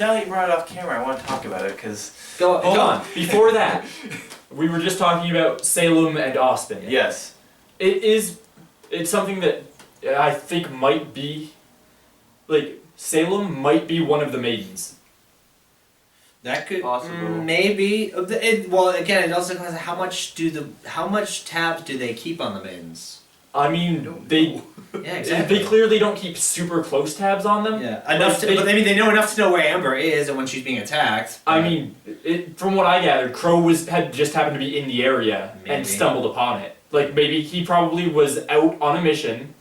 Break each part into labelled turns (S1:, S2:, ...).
S1: Now that you brought it off camera, I want to talk about it because.
S2: Hold on. Before that, we were just talking about Salem and Austin.
S1: Yes.
S2: It's something that I think might be, Salem might be one of the maidens.
S3: That could
S1: possible.
S3: Maybe. Well, again, it also depends on how much tabs do they keep on the maidens.
S2: I mean, they
S3: exactly.
S2: They clearly don't keep super close tabs on them.
S3: Yeah, enough to. But I mean, they know enough to know where Amber is and when she's being attacked.
S2: I mean, from what I gathered, Crow had just happened to be in the area and stumbled upon it. Like maybe he probably was out on a mission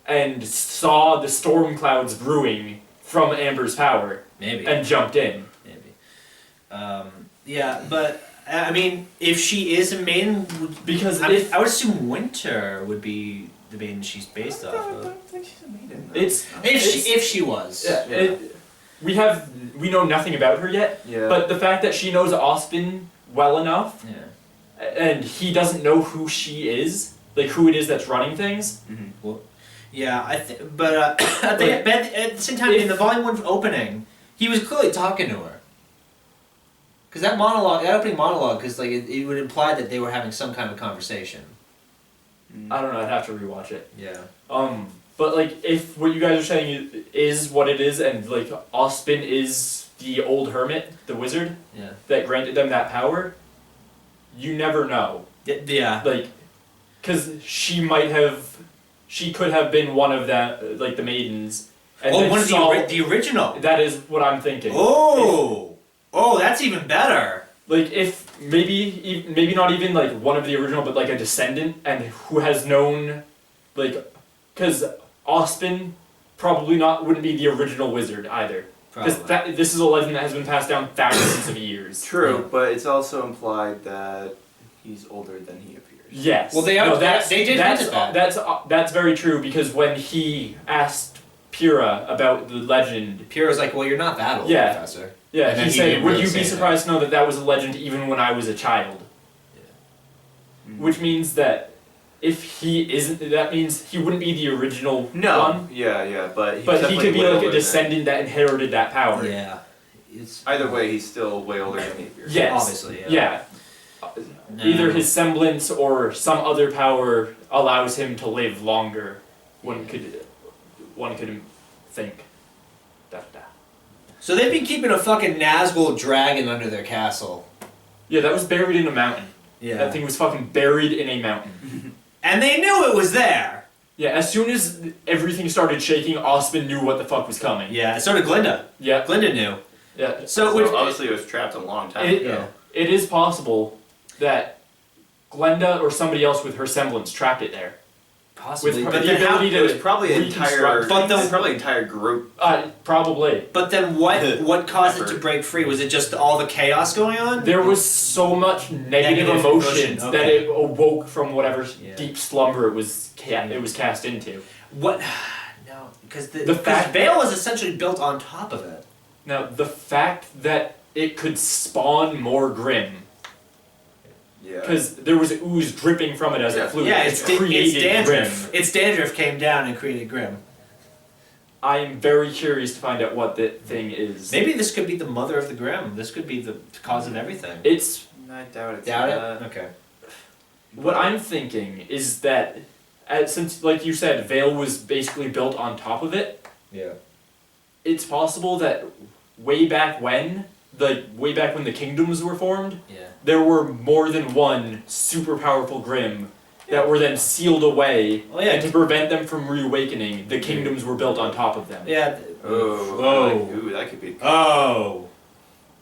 S2: and saw the storm clouds brewing from Amber's power.
S3: Maybe.
S2: And jumped in.
S3: Maybe. Yeah, but I mean, if she is a maiden,
S2: because
S3: I would assume Winter would be the maiden she's based off of.
S1: I don't think she's a maiden.
S3: If she was.
S2: Yeah. We know nothing about her yet.
S1: Yeah.
S2: But the fact that she knows Austin well enough.
S3: Yeah.
S2: And he doesn't know who she is, like who it is that's running things.
S1: Mm-hmm.
S3: Well, yeah, but at the same time, in the Volume 1 opening, he was clearly talking to her. Because that opening monologue, because it would imply that they were having some kind of conversation.
S2: I don't know. I'd have to rewatch it.
S3: Yeah.
S2: But if what you guys are saying is what it is, and Austin is the old hermit, the wizard, that granted them that power, you never know.
S3: Yeah.
S2: Because she could have been one of that, the maidens. And
S3: one of the original.
S2: That is what I'm thinking.
S3: Oh, that's even better.
S2: If maybe not even one of the original, but a descendant, and who has known, because Austin probably wouldn't be the original wizard either. Because this is a legend that has been passed down thousands of years.
S1: True, but it's also implied that he's older than he appears.
S2: Yes.
S3: Well, they did hint at that.
S2: That's very true, because when he asked Pyrrha about the legend,
S3: Pyrrha's like, well, you're not that old, Professor.
S2: Yeah, he said, would you be surprised to know that was a legend even when I was a child? Yeah. Which means that if he isn't, that means he wouldn't be the original one.
S1: Yeah, but
S2: he could be a descendant that inherited that power.
S3: Yeah.
S1: Either way, he's still way older than he appears.
S2: Yes.
S3: Obviously,
S2: yeah. No. Either his semblance or some other power allows him to live longer. One could think.
S3: So they've been keeping a fucking Nazgul dragon under their castle.
S2: Yeah, that was buried in a mountain.
S3: Yeah.
S2: That thing was fucking buried in a mountain.
S3: And they knew it was there!
S2: Yeah, as soon as everything started shaking, Osmond knew what the fuck was coming.
S3: Yeah, so did Glinda.
S2: Yeah.
S3: Glinda knew.
S2: Yeah.
S1: So obviously it was trapped a long time ago.
S2: It is possible that Glinda or somebody else with her semblance trapped it there.
S3: Possibly.
S2: But the ability to
S1: it was probably an entire group.
S2: Probably.
S3: But then what caused it to break free? Was it just all the chaos going on?
S2: There was so much negative emotion that it awoke from whatever deep slumber it was cast into.
S3: What? No, because the veil was essentially built on top of it.
S2: Now, the fact that it could spawn more Grimm.
S1: Yeah.
S2: Because there was ooze dripping from it as it flew.
S3: Yeah, it's dandruff.
S2: Grimm.
S3: Its dandruff came down and created Grimm.
S2: I am very curious to find out what that thing is.
S3: Maybe this could be the mother of the Grimm. This could be the cause of everything.
S1: I doubt it.
S3: Doubt it? Okay.
S2: What I'm thinking is that, since, like you said, Vale was basically built on top of it.
S3: Yeah.
S2: It's possible that way back when the kingdoms were formed, there were more than one super powerful Grimm that were then sealed away, and to prevent them from reawakening, the kingdoms were built on top of them.
S3: Yeah.
S1: That could be.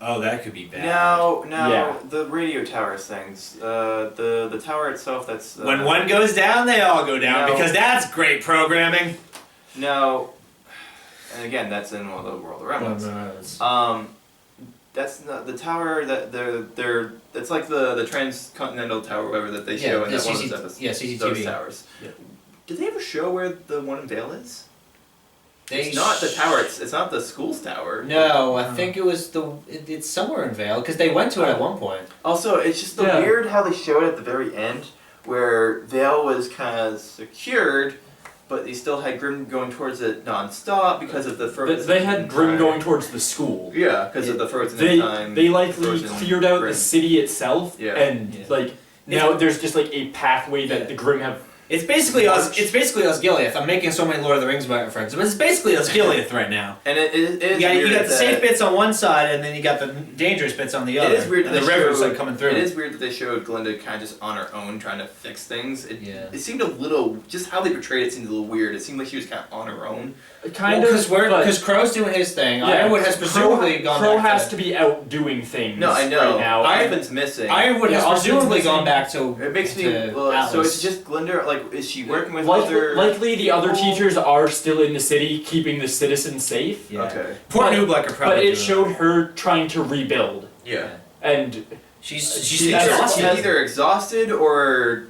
S3: That could be bad.
S1: Now, the radio towers things. The tower itself. That's
S3: when one goes down, they all go down because that's great programming.
S1: No, and again, that's in the world of Remnants. That's not the tower that they're. It's like the transcontinental tower, whatever that they show in that one of those episodes.
S3: Yeah, CCTV.
S1: Those towers. Yeah. Did they ever show where the one in Vale is?
S3: It's
S1: not the tower. It's not the school's tower.
S3: No, I think it was it's somewhere in Vale because they went to it at one point.
S1: Also, it's just weird how they showed it at the very end, where Vale was kind of secured, but they still had Grimm going towards it non-stop because of the frozen.
S2: They had Grimm
S1: time.
S2: going towards the school.
S1: Yeah, because of the frozen time.
S2: They likely
S1: frozen
S2: cleared out
S1: Grimm.
S2: the city itself,
S1: Yeah.
S2: and like now there's just like a pathway that the Grimm have.
S3: It's basically Osgiliath. I'm making so many Lord of the Rings references, but it's basically Osgiliath right now.
S1: And it is
S3: You
S1: weird
S3: got the
S1: that-
S3: safe bits on one side, and then you got the dangerous bits on the other.
S1: It is weird that
S3: and the
S1: they
S3: river's
S1: showed-
S3: like coming through.
S1: It is weird that they showed Glinda kind of just on her own trying to fix things.
S3: Yeah.
S1: It seemed a little, just how they portrayed it seemed a little weird. It seemed like she was kind of on her own.
S2: Kind of,
S3: because Crow's doing his thing. Ironwood has presumably gone
S2: Crow
S3: back
S2: has to be out doing things.
S1: No, I know.
S2: Right now.
S1: Ivan's missing.
S3: Ironwood has
S2: Austin's
S3: presumably
S2: missing.
S3: gone back to.
S1: It makes me.
S3: to
S1: Well, so
S3: Atlas.
S1: it's just Glinda. Like, is she working with other?
S2: Likely, the other
S1: people?
S2: teachers are still in the city, keeping the citizens safe.
S3: Yeah.
S1: Okay.
S3: Poor
S2: But-
S3: Nublik are probably.
S2: But it
S3: doing
S2: showed her trying to rebuild,
S1: Yeah.
S2: and
S3: She's
S2: She's
S3: exhausted.
S1: She's either exhausted or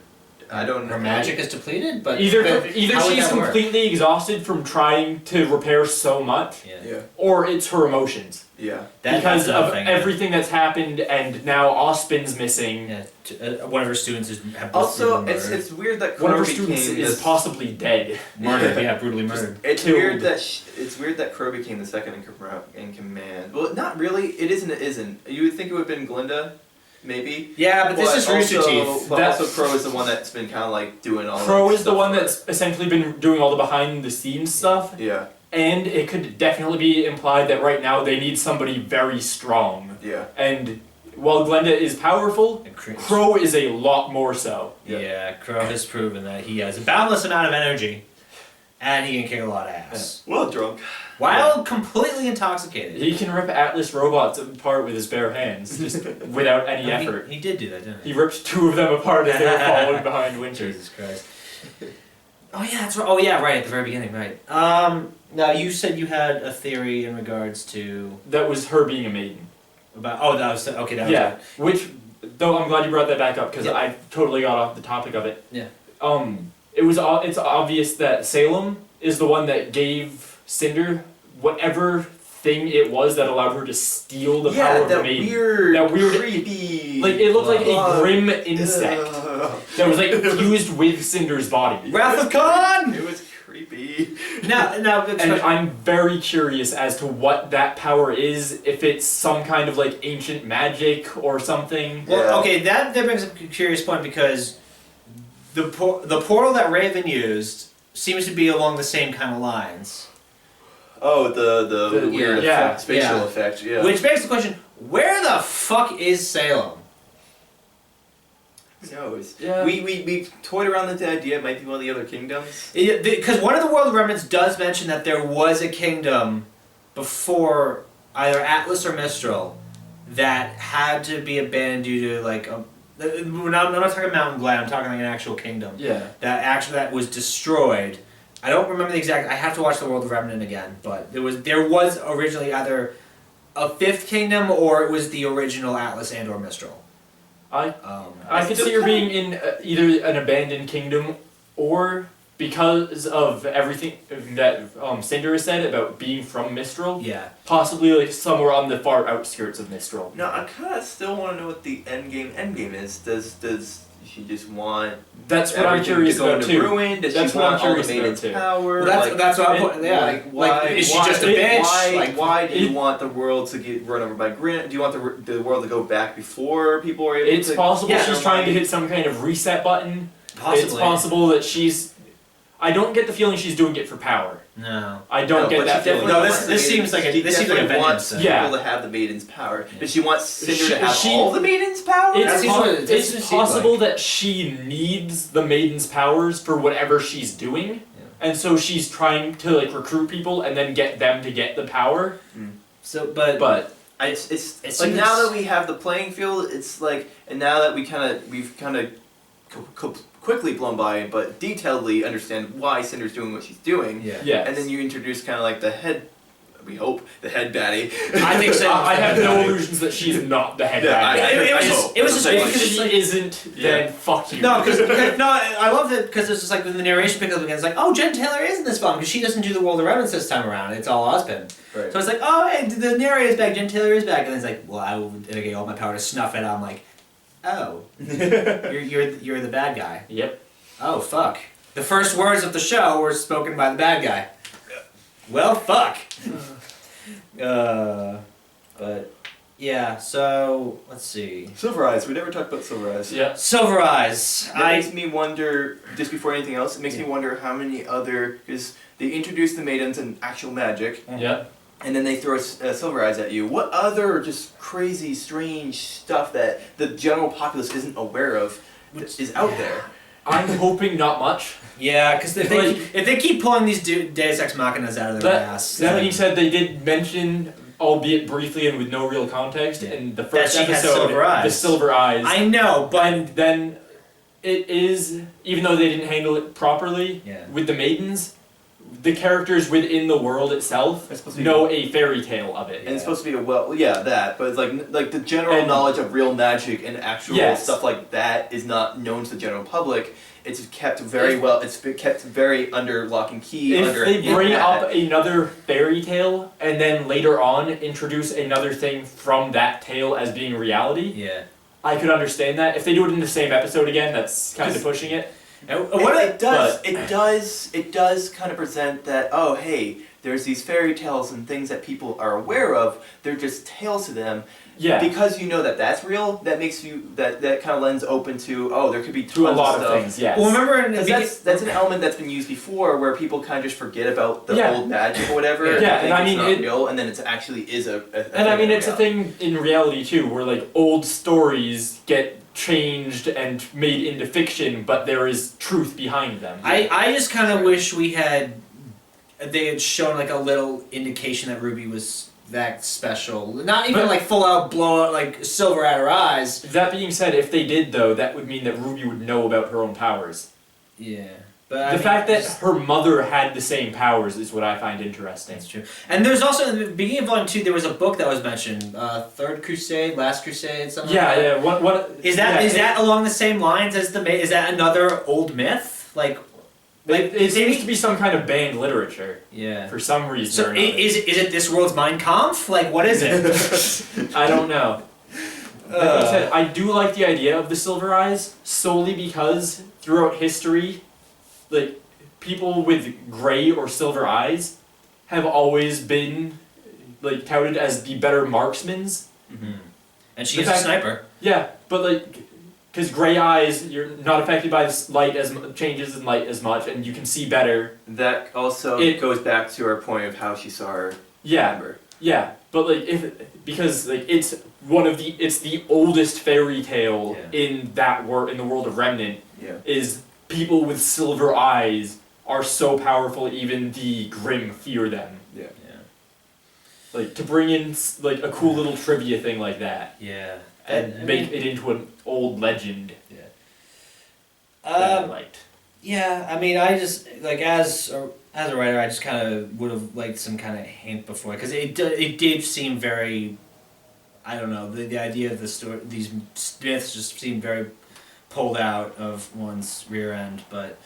S1: I don't know.
S3: Her magic is depleted, but
S2: either
S3: how would
S2: she's
S3: that work?
S2: completely exhausted from trying to repair so much,
S1: Yeah.
S2: or it's her emotions.
S1: Yeah.
S2: Because
S3: that's
S2: of
S3: another thing, yeah.
S2: everything that's happened, and now Ospin's missing.
S3: Yeah, one of her students is
S1: Also,
S3: brutally
S1: it's
S3: murdered.
S1: it's weird that
S2: One of
S1: Crow
S2: her students
S1: became
S2: is
S1: this.
S2: possibly dead.
S3: murdered. Yeah, brutally murdered.
S1: It's
S2: killed.
S1: weird that it's weird that Crow became the second in command. Well, not really. It isn't. It isn't. You would think it would have been Glinda, maybe.
S3: Yeah, but this is Rooster
S1: also,
S3: Teeth.
S1: But
S2: That's-
S1: also, Crow is the one that's been kind of like doing all.
S2: Crow
S1: that
S2: is the
S1: stuff
S2: one
S1: for
S2: that's essentially been doing all the behind the scenes stuff,
S1: her. Yeah.
S2: and it could definitely be implied that right now they need somebody very strong.
S1: Yeah.
S2: And while Glenda is powerful, Crow is a lot more so.
S3: Yeah, Crow has proven that he has a boundless amount of energy, and he can kick a lot of ass.
S1: Well, drunk.
S3: While completely intoxicated.
S2: He can rip Atlas robots apart with his bare hands, just without any effort.
S3: He did do that, didn't
S2: He ripped two of them apart as they were following behind
S3: he?
S2: Winter.
S3: Jesus Christ. Oh yeah, that's right. Oh yeah, right at the very beginning, right. Now you said you had a theory in regards to
S2: That was her being a maiden.
S3: about. Oh, that was okay. That was
S2: Yeah, which, though I'm glad you brought that back up because
S3: Yeah.
S2: I totally got off the topic of it.
S3: Yeah.
S2: It's obvious that Salem is the one that gave Cinder whatever thing it was that allowed her to steal the power of the
S1: that
S2: maiden.
S1: weird,
S2: That weird-
S1: creepy.
S2: Like it looked like a
S1: Ugh.
S2: grim insect that was like fused with Cinder's body.
S3: Wrath of Khan.
S1: It was creepy.
S3: Now,
S2: And I'm very curious as to what that power is, if it's some kind of like ancient magic or something.
S3: well,
S1: Yeah.
S3: okay, that brings up a curious point because the portal that Raven used seems to be along the same kind of lines.
S1: Oh, the weird
S2: yeah,
S1: effect, spatial
S3: yeah.
S1: effect. Yeah.
S3: Which begs the question: where the fuck is Salem?
S1: Who knows?
S2: Yeah.
S1: We toyed around with the idea it might be one of the other kingdoms.
S3: Because one of the World Remnants does mention that there was a kingdom before either Atlas or Mistral that had to be abandoned due to like a. I'm not talking Mountain Glad. I'm talking like an actual kingdom.
S2: Yeah.
S3: That was destroyed. I don't remember the exact. I have to watch the World of Remnant again. But there was originally either a fifth kingdom or it was the original Atlas and or Mistral.
S2: I
S3: I
S2: could
S1: still
S2: see her
S1: kinda-
S2: being in either an abandoned kingdom or because of everything that Cinder has said about being from Mistral,
S3: yeah.
S2: possibly like somewhere on the far outskirts of Mistral.
S1: No, I kind of still want to know what the end game is. Does she just want
S2: That's what I'm
S1: everything
S2: curious
S1: to go
S2: about
S1: into
S2: too.
S1: ruin? Does
S2: That's
S1: she
S2: what I'm
S1: want all the
S2: curious about,
S1: maiden's
S2: too.
S1: power?
S3: Well, that's what I'm putting. Yeah.
S1: Like, why?
S3: Is she
S1: why-
S3: just a bitch?
S1: Why?
S3: Like,
S1: why do you
S2: it-
S1: want the world to get run over by Grimm? Do you want the world to go back before people are able
S2: It's
S1: to?
S2: possible
S3: Yeah.
S2: she's trying to hit some kind of reset button.
S3: Possibly.
S2: It's possible that she's. I don't get the feeling she's doing it for power.
S3: No.
S2: I don't
S1: No,
S2: get
S1: but
S2: that
S1: she
S2: feeling.
S1: definitely
S3: No,
S1: wants
S3: this
S1: the
S3: seems like a-
S1: she
S3: this seems like a
S1: definitely
S3: vengeance
S1: wants
S3: thing.
S2: Yeah.
S1: people to have the maiden's power.
S3: Yeah.
S1: Does she want Cinder
S2: She-
S1: to have
S2: she-
S1: all the maiden's power?
S3: That
S2: It's,
S3: seems
S2: po-
S3: what it-
S2: it's
S3: seems
S2: possible
S3: like.
S2: that she needs the maiden's powers for whatever she's doing, and so she's trying to like recruit people and then get them to get the power.
S3: So, but
S2: But
S1: It's
S3: It
S1: like
S3: seems-
S1: now that we have the playing field, it's like, and now that we've kind of quickly blown by, but detailedly understand why Cinder's doing what she's doing.
S3: yeah.
S2: yeah,
S1: And then you introduce kind of like the head, we hope, the head baddie.
S3: I think so.
S2: I have no illusions that she's not the head
S1: Yeah,
S2: bad guy.
S3: it was just
S2: If
S3: because it's
S2: she
S3: like-
S2: isn't, then fuck you.
S3: No, because no, I love that because it's just like when the narration picks up again. It's like, oh, Jen Taylor is in this film because she doesn't do the World of Remnants this time around. It's all Ozpin.
S1: Right.
S3: So it's like, oh, hey, the narrator's back. Jen Taylor is back, and then it's like, well, I will dedicate all my power to snuff it. I'm like, oh, you're the bad guy.
S2: Yep.
S3: Oh fuck. The first words of the show were spoken by the bad guy. Well, fuck. But yeah, so let's see.
S1: Silver Eyes. We never talked about Silver Eyes.
S2: Yeah.
S3: Silver Eyes.
S1: That makes me wonder, just before anything else, it makes me wonder how many other, because they introduced the maidens in actual magic.
S2: Yeah.
S1: And then they throw Silver Eyes at you. What other just crazy, strange stuff that the general populace isn't aware of is out there?
S2: I'm hoping not much.
S3: Yeah, because if they keep pulling these Deus Ex Machinas out of their ass.
S2: That being said, they did mention, albeit briefly and with no real context, in the first
S3: that she has
S2: episode,
S3: silver eyes.
S2: the Silver Eyes.
S3: I know, but
S2: And then it is, even though they didn't handle it properly with the maidens, the characters within the world itself know a fairy tale of it.
S1: And it's supposed to be that, but it's like the general knowledge of real magic and actual stuff like that is not known to the general public. It's kept kept very under lock and key.
S2: If they bring up another fairy tale and then later on introduce another thing from that tale as being reality, I could understand that. If they do it in the same episode again, that's kind of pushing it.
S1: It does kind of present that, oh hey, there's these fairy tales and things that people are aware of. They're just tales to them.
S2: Yeah.
S1: Because you know that that's real, that makes you that kind of lends open to there could be tons
S2: to a lot
S1: of
S2: of
S1: stuff.
S2: things. Yes.
S3: Well, remember
S1: that's an element that's been used before, where people kind of just forget about the old magic or whatever.
S2: And I mean
S1: it's not real, and then it actually is a
S2: and I mean it's a thing in reality too, where like old stories get changed and made into fiction, but there is truth behind them.
S3: I just kind of wish they had shown like a little indication that RWBY was that special. Not even like full out blow out like silver at her eyes.
S2: That being said, if they did though, that would mean that RWBY would know about her own powers.
S3: Yeah. But
S2: the fact that her mother had the same powers is what I find interesting.
S3: That's true. And there's also, in the beginning of Volume 2, there was a book that was mentioned, Third Crusade, Last Crusade, something like that.
S2: Yeah, what...
S3: Is that along the same lines as is that another old myth?
S2: It seems to be some kind of banned literature.
S3: Yeah.
S2: For some reason
S3: So
S2: or another.
S3: is it this world's Mein Kampf? Like, what is it?
S2: I don't know. That being said, I do like the idea of the Silver Eyes, solely because throughout history, like, people with gray or silver eyes have always been, like, touted as the better marksmen.
S3: Mm-hmm. And she's a sniper.
S2: Yeah, but, like, because gray eyes, you're not affected by light changes in light as much, and you can see better.
S1: That also goes back to our point of how she saw her.
S2: Yeah, but, like, because it's the oldest fairy tale in the world of Remnant. Is people with silver eyes are so powerful, even the Grimm fear them.
S1: Yeah.
S2: Like, to bring in, like, a cool little trivia thing like that.
S3: Yeah.
S2: And make it into an old legend.
S3: Yeah, I mean, I just, like, as a writer, I just kind of would have liked some kind of hint before, because it did seem very, I don't know, the idea of the story, these myths just seemed very pulled out of one's rear end, but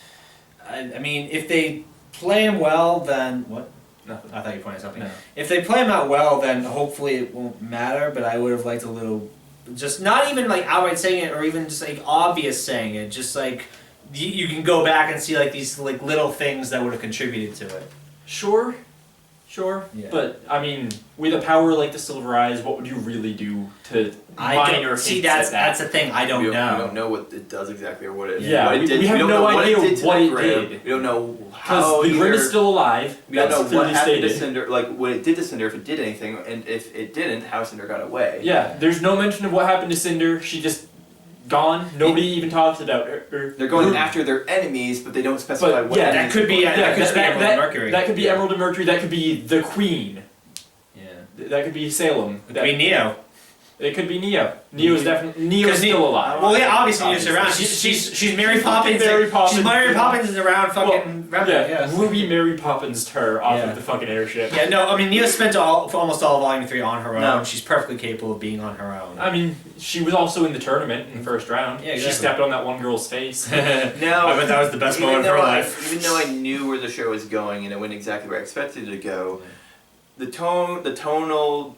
S3: I mean, if they play him well, then what? Nothing. I thought you were pointing something.
S2: No.
S3: If they play him out well, then hopefully it won't matter. But I would have liked a little, just not even like outright saying it, or even just like obvious saying it. Just like you can go back and see like these like little things that would have contributed to it.
S2: Sure. Yeah. But I mean, with a power like the Silver Eyes, what would you really do to minor
S3: see that's the thing. I don't know.
S1: We don't know what it does exactly or what it.
S2: Yeah,
S1: what it did.
S2: We have no idea what it did.
S1: We don't know how.
S2: Because the Grimm is still alive.
S1: We don't know what happened to Cinder, like what it did to Cinder, if it did anything, and if it didn't, how Cinder got away.
S2: Yeah, there's no mention of what happened to Cinder. She just gone. Nobody even talks about her.
S1: They're going after their enemies, but they don't specify what.
S3: Yeah, that could be. That could be Emerald and Mercury.
S2: That could be Emerald and Mercury. That could be the Queen. That could be Salem.
S3: That could be Neo.
S2: It could be Neo. Neo's still alive.
S3: Well, yeah, obviously Neo's around. She's Mary Poppins. She's Mary Poppins is around fucking Remnant. Yeah.
S2: RWBY Mary Poppins her off of the fucking airship.
S3: Yeah, no, I mean Neo spent almost all of Volume 3 on her own. No. She's perfectly capable of being on her own.
S2: I mean, she was also in the tournament in the first round. Yeah, exactly. She stepped on that one girl's face.
S3: Now, I bet that was the best moment of her life.
S1: Even though I knew where the show was going and it went exactly where I expected it to go, the tonal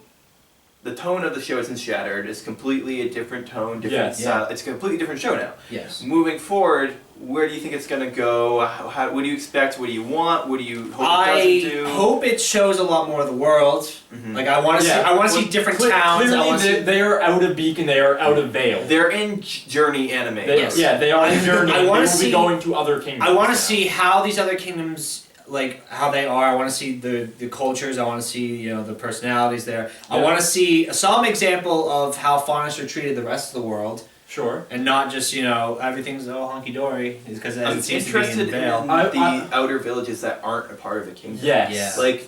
S1: the tone of the show isn't shattered. It's completely a different tone, different style. It's a completely different show now.
S3: Yes.
S1: Moving forward, where do you think it's gonna go? What do you expect? What do you want? What do you hope it doesn't do?
S3: I hope it shows a lot more of the world. Like I want to see. I want to see different towns.
S2: Clearly, they are out of Beacon. They are out of Vale.
S1: They're in Journey anime.
S2: Yeah, they are in Journey.
S3: I want to
S2: be going to other kingdoms.
S3: I want to see how these other kingdoms. Like how they are. I want to see the cultures. I want to see the personalities there. I want to see some example of how Faunus are treated the rest of the world.
S2: Sure.
S3: And not just everything's all hunky dory. Is because
S1: I'm
S3: it seems
S1: interested
S3: to be in Vale.
S1: in the outer villages that aren't a part of the kingdom.
S2: Yes.
S3: Yeah.
S1: Like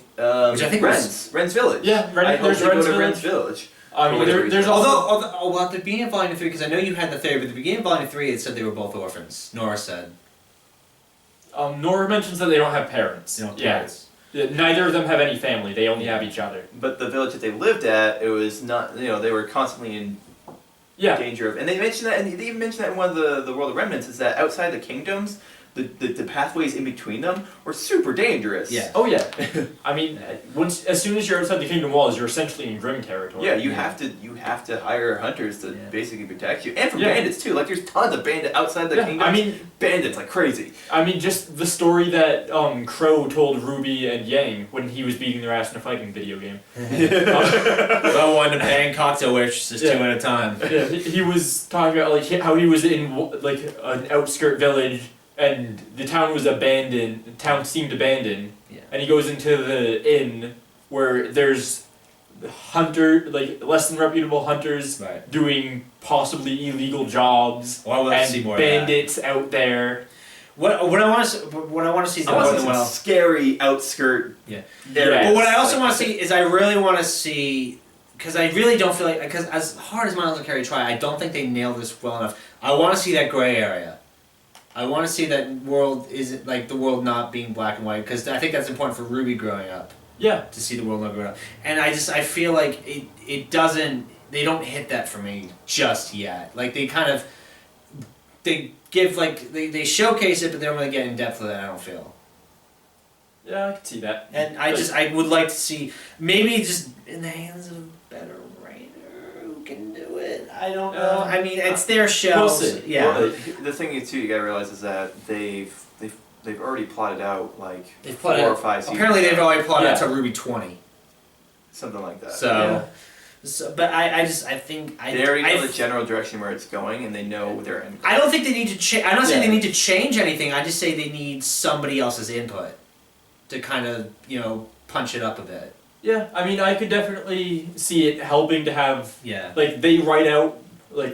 S3: which I think
S1: Ren's Village.
S2: Yeah,
S1: I hope
S2: there's
S1: they go
S2: Ren's
S1: to
S2: Village.
S1: Ren's Village.
S2: I mean, there's also
S3: Although at the beginning of Volume 3, because I know you had the theory, but at the beginning of Volume 3 it said they were both orphans. Nora said.
S2: Nora mentions that they don't have parents.
S3: They don't have parents.
S2: Neither of them have any family. They only have each other.
S1: But the village that they lived at, it was not. They were constantly in danger of. And they mentioned that, and they even mentioned that in one of the World of Remnants, is that outside the kingdoms, the pathways in between them were super dangerous.
S3: Yeah.
S2: Oh yeah. I mean, as soon as you're outside the kingdom walls, you're essentially in Grim territory.
S1: Yeah, you have to hire hunters to basically protect you, and from bandits too. Like there's tons of bandits outside the kingdom.
S2: I mean,
S1: bandits like crazy.
S2: I mean, just the story that Crow told Ruby and Yang when he was beating their ass in a fighting video game.
S3: Well, one to bang cocktail waitresses two at a time.
S2: Yeah, he was talking about how he was in an outskirt village. And the town was abandoned. The town seemed abandoned. Yeah. And he goes into the inn where there's less than reputable hunters doing possibly illegal jobs.
S3: Well, I would like to see more
S2: bandits out there.
S3: What I want to see is
S1: some scary outskirt.
S3: Yeah.
S2: Yes.
S3: But what I also want to see is I really want to see. Because I really don't feel like, because as hard as Miles and Carrie try, I don't think they nailed this well enough. I want to see that gray area. I want to see that world isn't like the world not being black and white, because I think that's important for Ruby growing up.
S2: Yeah. To
S3: see the world not growing up, and I feel like it doesn't. They don't hit that for me just yet. Like they give they showcase it, but they don't really get in depth with it. I don't feel.
S2: Yeah, I can see that.
S3: And I would like to see maybe just in the hands of a better writer who can do it. I don't know. I mean, it's their show.
S2: We'll see.
S3: Yeah.
S1: Well, the thing is too, you gotta realize is that they've already plotted out like 4 or 5 seasons.
S3: Apparently, they've already plotted out to RWBY 20.
S1: Something like that.
S3: So, but I think
S1: they already know the general direction where it's going, and they know their end goal.
S3: I don't think they need to change. I'm not saying they need to change anything. I just say they need somebody else's input to kind of punch it up a bit.
S2: Yeah, I mean, I could definitely see it helping to have
S3: like
S2: they write out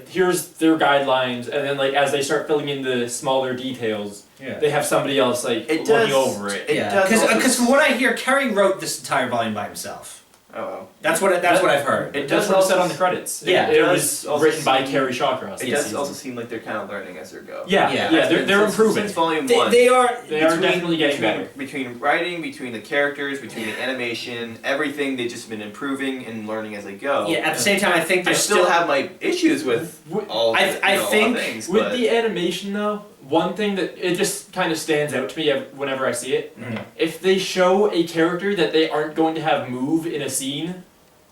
S2: here's their guidelines, and then as they start filling in the smaller details, they have somebody else looking over it.
S3: Because from what I hear, Kerry wrote this entire volume by himself.
S1: Oh,
S3: that's what I've heard.
S2: That's what it said on the credits.
S3: Yeah,
S2: it was written by Kerry Shawcross.
S1: It does also seem like they're kind of learning as they go.
S2: Yeah, they're improving.
S1: Since volume 1,
S3: they are
S2: definitely getting better.
S1: Between writing, between the characters, between the animation, everything, they've just been improving and learning as they go.
S3: Yeah, at the same time, I think
S1: I still have my issues with all.
S3: I think
S1: things,
S2: with the animation though. One thing that it just kind of stands out to me whenever I see it, if they show a character that they aren't going to have move in a scene,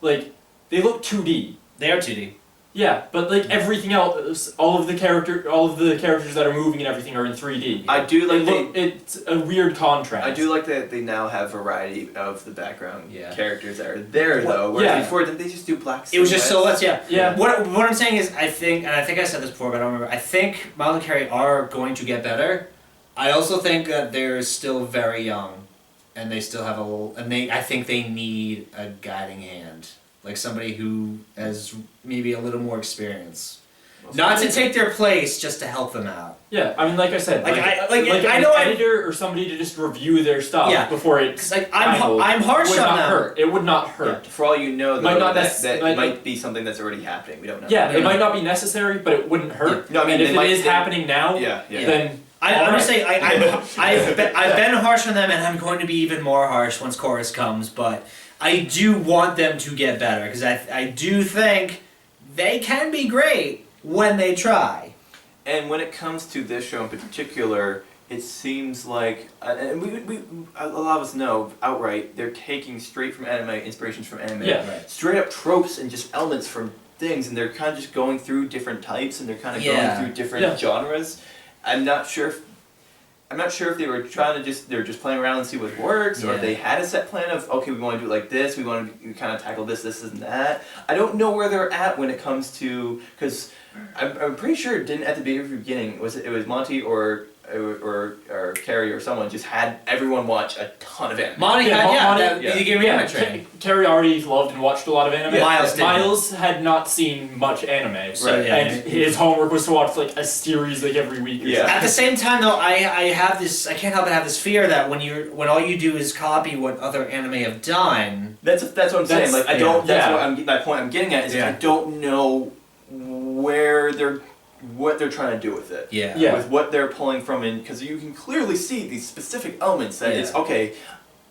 S2: they look 2D.
S3: They are 2D.
S2: Yeah, but everything else, all of the characters that are moving and everything are in 3D.
S1: I do like
S2: it's a weird contrast.
S1: I do like that they now have variety of the background characters that are there though. Whereas before, didn't they just do black silhouettes?
S3: It was just silhouettes,
S2: yeah.
S3: What I'm saying is, I think I said this before, but I don't remember. I think Miles and Carrie are going to get better. I also think that they're still very young, and they still have a little. And I think they need a guiding hand. Like somebody who has maybe a little more experience. Not to take their place, just to help them out.
S2: Yeah, I mean, like I said,
S3: I
S2: an
S3: know
S2: editor or somebody to just review their stuff before it's
S3: I'm harsh on them.
S2: It would not hurt.
S1: For all you know, though, that might be something that's already happening. We don't know.
S2: Yeah, it might not be necessary, but it wouldn't hurt.
S1: Yeah. No, I mean,
S2: and if it is happening now, then
S3: I'm just saying I've been harsh on them, and I'm going to be even more harsh once Chorus comes, but I do want them to get better, because I do think they can be great when they try.
S1: And when it comes to this show in particular, it seems like, and a lot of us know outright, they're taking straight from anime, inspirations from anime, straight up tropes and just elements from things, and they're kind of just going through different types, and they're kind of going through different genres. I'm not sure if they were trying to they're just playing around and see what works, or if they had a set plan of, okay, we want to do it like this, we want to kind of tackle this, and that. I don't know where they're at when it comes to, because I'm pretty sure it didn't at the very beginning, it was Monty or Carrie or someone just had everyone watch a ton of anime.
S3: Monty
S2: Carrie already loved and watched a lot of anime. Miles had not seen much anime, and his homework was to watch like a series like every week.
S3: At the same time, though, I can't help but have this fear that when all you do is copy what other anime have done.
S1: That's what I'm saying. Like I don't. My point I'm getting at is I don't know what they're trying to do with it. With what they're pulling from in, because you can clearly see these specific elements that it's okay.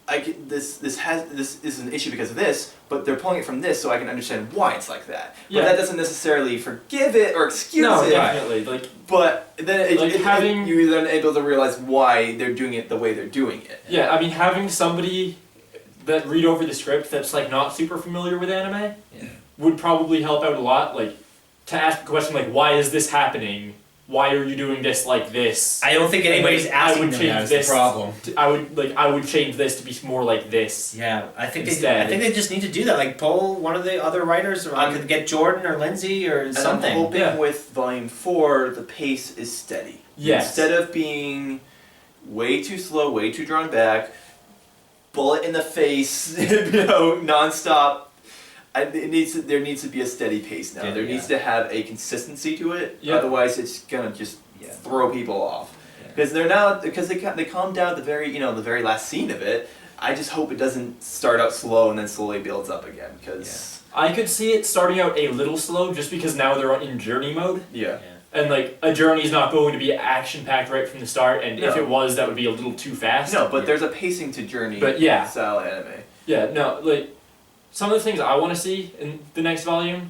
S1: This is an issue because of this, but they're pulling it from this, so I can understand why it's like that. But that doesn't necessarily forgive it or excuse it.
S2: No, definitely.
S1: But then you're then able to realize why they're doing it the way they're doing it.
S2: Yeah, I mean, having somebody that read over the script that's like not super familiar with anime would probably help out a lot. Like, to ask the question like, why is this happening? Why are you doing this like this?
S3: I don't think anybody's asking them that's the problem.
S2: I would change this to be more like this.
S3: Yeah, I think they just need to do that. Like pull one of the other writers, or get Jordan or Lindsay or something.
S1: I'm hoping with Volume 4 the pace is steady.
S2: Yes.
S1: Instead of being way too slow, way too drawn back, bullet in the face, nonstop. There needs to be a steady pace now. There needs to have a consistency to it. Otherwise, it's gonna just throw people off. Because they calm down at the very last scene of it. I just hope it doesn't start out slow and then slowly builds up again. Because
S2: I could see it starting out a little slow, just because now they're in journey mode. And like a journey's not going to be action packed right from the start, and if it was, that would be a little too fast.
S1: No, but there's a pacing to journey. Style anime.
S2: Some of the things I want to see in the next volume,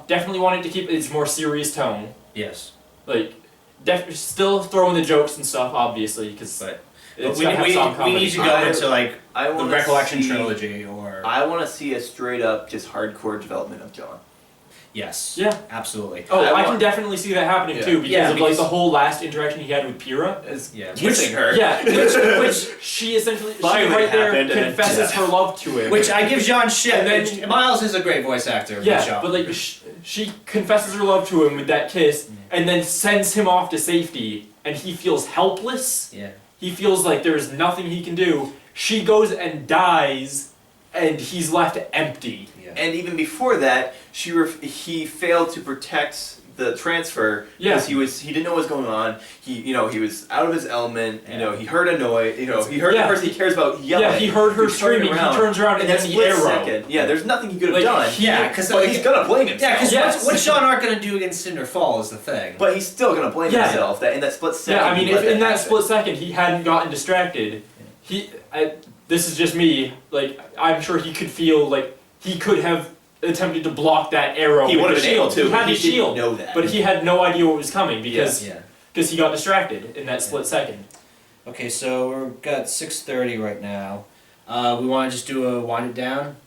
S2: definitely want it to keep its more serious tone.
S3: Yes.
S2: Still throw in the jokes and stuff, obviously, because
S3: we need to go into the Recollection trilogy, or
S1: I want to see a straight up just hardcore development of John.
S3: Yes.
S2: Yeah.
S3: Absolutely.
S2: Oh, I can definitely see that happening too, because of the whole last interaction he had with Pyrrha.
S1: Kissing her.
S2: Yeah, which she essentially right there confesses her love to him.
S3: Which I give John shit. And then Miles is a great voice actor.
S2: Yeah, but she confesses her love to him with that kiss, and then sends him off to safety, and he feels helpless.
S3: Yeah.
S2: He feels like there's nothing he can do. She goes and dies, and he's left empty.
S1: And even before that, he failed to protect the transfer because he didn't know what was going on. He was out of his element. He heard a noise. He heard the person he cares about yelling.
S2: Yeah, he heard her screaming. He turns around and then the arrow.
S1: Second. Yeah, there's nothing he could have done.
S3: But
S1: he's gonna blame himself.
S3: Yeah, because what's Sean Arc gonna do against Cinder Fall is the thing.
S1: But he's still gonna blame himself. That in that split second.
S2: Yeah, I mean, if in that split second he hadn't gotten distracted, this is just me. I'm sure he could feel like he could have attempted to block that arrow.
S1: He would have been able to.
S2: He had his shield,
S1: didn't know that.
S2: but he had no idea what was coming because he got distracted in that split second.
S3: Okay, so we've got 6:30 right now. We want to just do a wind it down.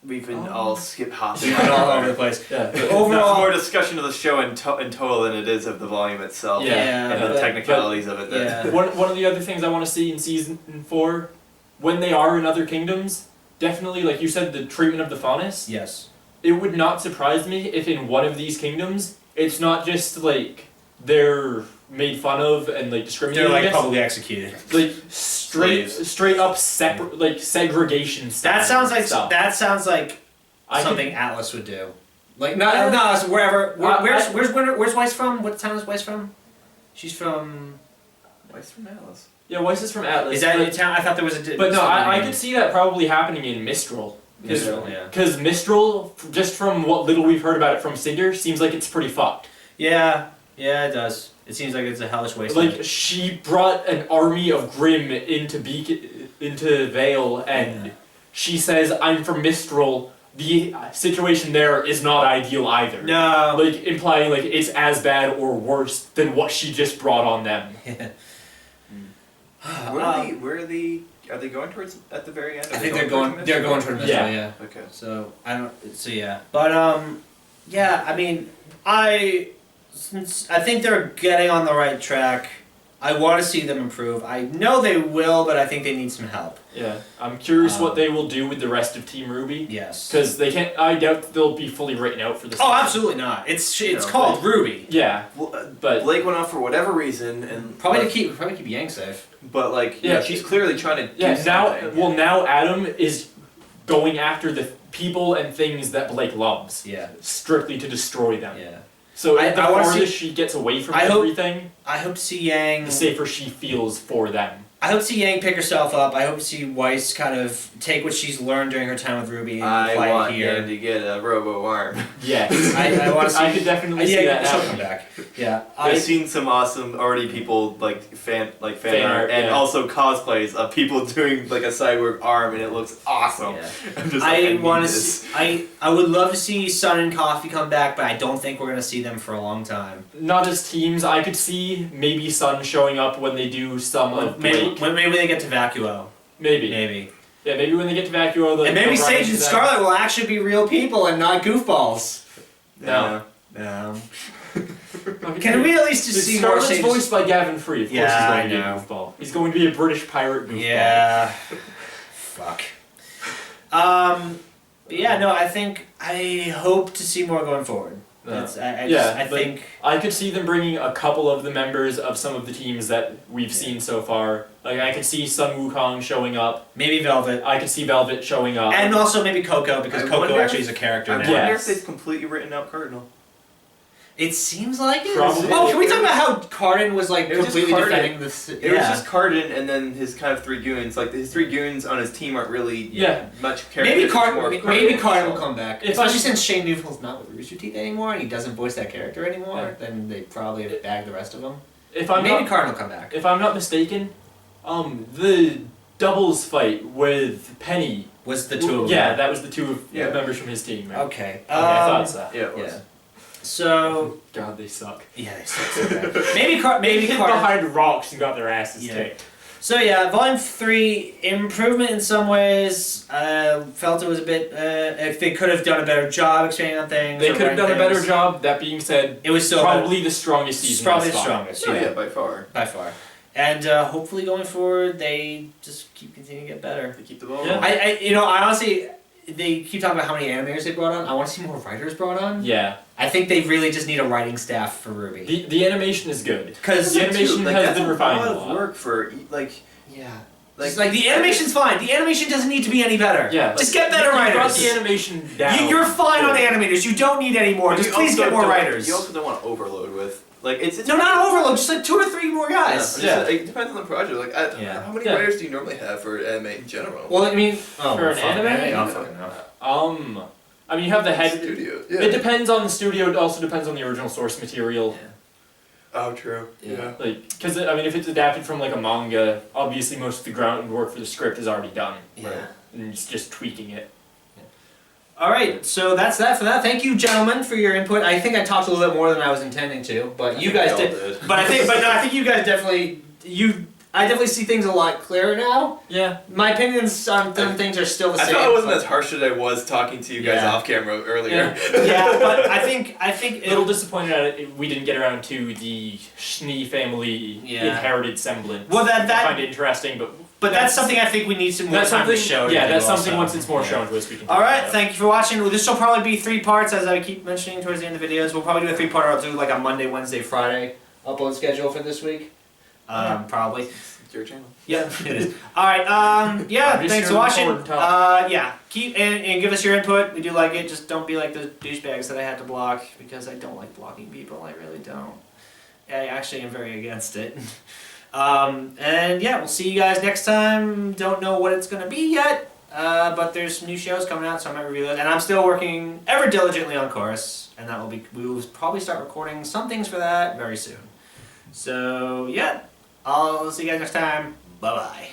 S1: We've been all skip hopping
S3: all over the place.
S1: Overall, more discussion of the show in total than it is of the volume itself. And the technicalities of it.
S2: One of the other things I want to see in season 4, when they are in other kingdoms. Definitely, like you said, the treatment of the faunus.
S3: Yes.
S2: It would not surprise me if in one of these kingdoms, it's not just they're made fun of and discriminated against.
S3: They're publicly executed.
S2: Straight up separate segregation stuff.
S3: That sounds like something Atlas would do. Not Atlas, wherever. Where's Weiss from? What town is Weiss from? She's from.
S1: Weiss from Atlas.
S2: Yeah, Weiss is from Atlas.
S3: Is that in town? I thought there was a.
S2: But no, I could see that probably happening in Mistral. Because Mistral, just from what little we've heard about it from Cinder, seems like it's pretty fucked.
S3: Yeah, it does. It seems like it's a hellish wasteland.
S2: She brought an army of Grimm into Vale, and she says, "I'm from Mistral. the situation there is not ideal either.
S3: No.
S2: Like, implying, like, it's as bad or worse than what she just brought on them.
S1: Are they going towards at the very end?
S3: I think they're going towards Mistral, yeah.
S1: Okay.
S3: So, But, yeah, I mean, I think they're getting on the right track. I want to see them improve. I know they will, but I think they need some help.
S2: Yeah, I'm curious what they will do with the rest of Team RWBY.
S3: Yes.
S2: Because they can't. I doubt they'll be fully written out for this.
S3: Oh, absolutely not. It's called RWBY.
S2: Yeah, but
S1: Blake went off for whatever reason, and
S3: probably to keep Yang safe.
S1: But like, yeah, she's clearly trying to. Do something.
S2: Now Adam is going after the people and things that Blake loves.
S3: Yeah.
S2: Strictly to destroy them.
S3: Yeah.
S2: So the farther she gets away from everything,
S3: I hope to see Yang.
S2: the safer she feels for them.
S3: I hope to see Yang pick herself up. I hope to see Weiss kind of take what she's learned during her time with RWBY and apply it here.
S1: Yang to get a robo arm.
S2: Yes.
S3: I want to see.
S2: I could definitely see that
S3: she'll
S2: happen.
S3: come back. Yeah.
S1: I've seen some awesome people like fan art and
S2: yeah.
S1: also cosplays of people doing like a cyborg arm, and it looks awesome.
S3: Yeah.
S1: I'm just like,
S3: I want to see. I would love to see Sun and Coffee come back, but I don't think we're gonna see them for a long time.
S2: Not as teams. I could see maybe Sun showing up when they do some of Blake.
S3: Maybe they get to Vacuo.
S2: Maybe. Yeah, maybe when they get to Vacuo,
S3: and maybe Sage and Scarlet will actually be real people and not goofballs.
S2: No.
S3: Can we at least just see more
S2: Scarlet's
S3: Sage?
S2: voiced by Gavin Free. Of course, he's going to be a goofball. He's going to be a British pirate goofball.
S3: Yeah. Fuck. But yeah, no, I hope to see more going forward. I think
S2: I could see them bringing a couple of the members of some of the teams that we've seen so far. Like I could see Sun Wukong showing up.
S3: Maybe Velvet.
S2: I could see Velvet showing up.
S3: And also maybe Coco, because Coco actually is a character now.
S1: I wonder if they've completely written out Cardinal.
S3: It seems like it.
S2: Probably.
S3: Oh, can we talk about how Cardin was like completely defending this?
S1: It was just Cardin and then his kind of three goons. Like his three goons on his team aren't really much character.
S3: Maybe Cardin will come back. Especially since Shane Newfield's not with Rooster Teeth anymore and he doesn't voice that character anymore, then they probably have bagged the rest of them. Maybe Cardin will come back.
S2: If I'm not mistaken, the doubles fight with Penny
S3: was the two of them.
S2: Yeah, that was the two of the members from his team. Right?
S3: Okay.
S2: I thought so.
S1: Yeah, it was.
S3: Yeah. So
S2: God, they suck.
S3: Yeah, they suck so bad. maybe hid
S2: behind rocks and got their asses kicked.
S3: So yeah, Volume 3 improvement in some ways. Felt it was a bit. If they could have done a better job explaining on things.
S2: They could have done a better job. That being said,
S3: it was still
S2: probably the strongest season.
S3: Probably the strongest.
S1: Yeah, by far.
S3: By far. And hopefully going forward, they just continuing to get better.
S1: They keep the ball.
S3: Yeah. I honestly, they keep talking about how many animators they brought on. I want to see more writers brought on.
S2: Yeah.
S3: I think they really just need a writing staff for RWBY.
S2: The animation is good.
S3: Because
S2: the animation has been refined
S1: a lot of work for, like...
S3: Yeah. Like the animation's fine. The animation doesn't need to be any better.
S2: Yeah.
S3: Just get better writers.
S2: Brought the animation down.
S3: You're fine on animators. You don't need any more. Just please get more writers.
S1: You also don't want to overload with... Like it's
S3: no, not overload. Just like 2 or 3 more guys.
S1: Yeah. It depends on the project. Like, how many writers do you normally have for anime in general?
S3: Well, I mean,
S2: for an anime,
S3: I don't fucking know.
S2: I mean, you have the head.
S1: Studio. Yeah.
S2: It depends on the studio. It also depends on the original source material.
S1: Yeah. Oh, true. Yeah.
S2: Like, because I mean, if it's adapted from like a manga, obviously most of the groundwork for the script is already done.
S3: Yeah.
S2: Right? And it's just tweaking it.
S3: All right, so that's that for that. Thank you, gentlemen, for your input. I think I talked a little bit more than I was intending to, but you guys did. But I think you guys definitely I definitely see things a lot clearer now.
S2: Yeah.
S3: My opinions on things are still the same.
S1: I thought I wasn't as harsh as I was talking to you guys off camera earlier.
S3: Yeah, but I think
S2: a little disappointed at it. We didn't get around to the Schnee family inherited semblance.
S3: Well, that
S2: I find it interesting, but
S3: that's something I think we need some more time to show.
S2: Yeah, that's something once it's more shown to us we can.
S3: All right, thank you for watching. This will probably be 3 parts, as I keep mentioning towards the end of the videos. We'll probably do a 3-part. I'll do like a Monday, Wednesday, Friday upload schedule for this week. Probably.
S1: It's your channel.
S3: Yeah, it is. All right. Thanks for watching. Keep and give us your input. We do like it. Just don't be like the douchebags that I had to block because I don't like blocking people. I really don't. I actually am very against it. And yeah, we'll see you guys next time. Don't know what it's gonna be yet, but there's some new shows coming out, so I might review those. And I'm still working ever diligently on Chorus, and we will probably start recording some things for that very soon. So yeah, I'll see you guys next time. Bye bye.